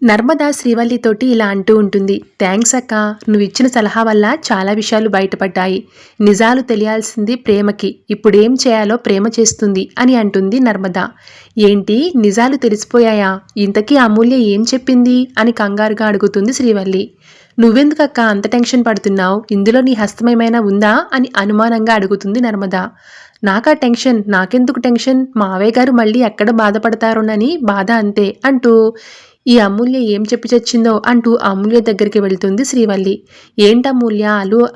నర్మద శ్రీవల్లితోటి ఇలా అంటూ ఉంటుంది. థ్యాంక్స్ అక్క, నువ్విచ్చిన సలహా వల్ల చాలా విషయాలు బయటపడ్డాయి. నిజాలు తెలియాల్సింది ప్రేమకి, ఇప్పుడేం చేయాలో ప్రేమ చేస్తుంది అని అంటుంది నర్మద. ఏంటి నిజాలు తెలిసిపోయాయా? ఇంతకీ అమూల్య ఏం చెప్పింది అని కంగారుగా అడుగుతుంది శ్రీవల్లి. నువ్వెందుకక్క అంత టెన్షన్ పడుతున్నావు? ఇందులో నీ హస్తమేమైనా ఉందా అని అనుమానంగా అడుగుతుంది నర్మద. నాకా టెన్షన్? నాకెందుకు టెన్షన్? మావయ్య గారు మళ్ళీ ఎక్కడ బాధపడతారోనని బాధ అంతే అంటూ ఈ అమూల్య ఏం చెప్పి చచ్చిందో అంటూ అమూల్య దగ్గరికి వెళ్తుంది శ్రీవల్లి. ఏంటమూల్య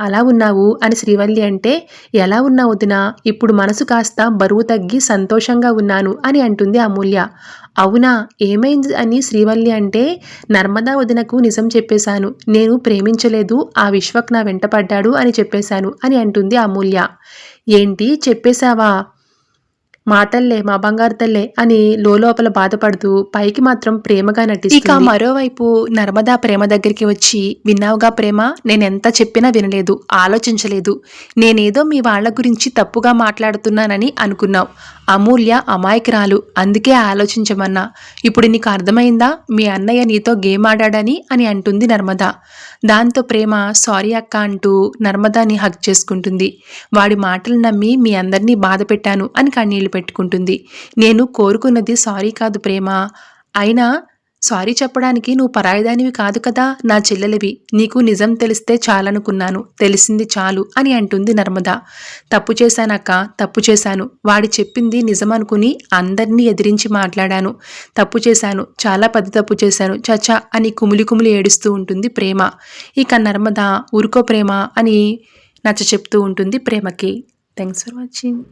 అలా ఉన్నావు అని శ్రీవల్లి అంటే, ఎలా ఉన్నావు వదినా? ఇప్పుడు మనసు కాస్త బరువు తగ్గి సంతోషంగా ఉన్నాను అని అంటుంది అమూల్య. అవునా, ఏమైంది అని శ్రీవల్లి అంటే, నర్మదా వదినకు నిజం చెప్పేశాను. నేను ప్రేమించలేదు, ఆ విశ్వక్ నా వెంట పడ్డాడు అని చెప్పేశాను అని అంటుంది అమూల్య. ఏంటి చెప్పేశావా? మాటల్లే మా బంగారు తల్లే అని లోపల బాధపడుతూ పైకి మాత్రం ప్రేమగా నటిస్తుంది. ఇక మరోవైపు నర్మదా ప్రేమ దగ్గరికి వచ్చి, విన్నావుగా ప్రేమ, నేనెంత చెప్పినా వినలేదు, ఆలోచించలేదు. నేనేదో మీ వాళ్ళ గురించి తప్పుగా మాట్లాడుతున్నానని అనుకున్నావు. అమూల్య అమాయకురాలు, అందుకే ఆలోచించమన్నా. ఇప్పుడు నీకు అర్థమైందా మీ అన్నయ్య నీతో గేమ్ ఆడాడని అని అంటుంది నర్మద. దాంతో ప్రేమ సారీ అక్క అంటూ నర్మదాని హగ్ చేసుకుంటుంది. వాడి మాటలు నమ్మి మీ అందరినీ బాధ పెట్టాను అని కన్నీళ్లు పెట్టుకుంటుంది. నేను కోరుకున్నది సారీ కాదు ప్రేమ, అయినా సారీ చెప్పడానికి నువ్వు పరాయిదానివి కాదు కదా, నా చెల్లెలివి. నీకు నిజం తెలిస్తే చాలనుకున్నాను, తెలిసింది చాలు అని అంటుంది నర్మద. తప్పు చేశానక్క, తప్పు చేశాను. వాడి చెప్పింది నిజమనుకుని అందరినీ ఎదిరించి మాట్లాడాను. తప్పు చేశాను, చాలా పెద్ద తప్పు చేశాను చచ్చా అని కుమిలి కుమిలి ఏడుస్తూ ఉంటుంది ప్రేమ. ఇక నర్మద ఊరుకో ప్రేమ అని నచ్చ చెప్తూ ఉంటుంది ప్రేమకి. Thanks for watching.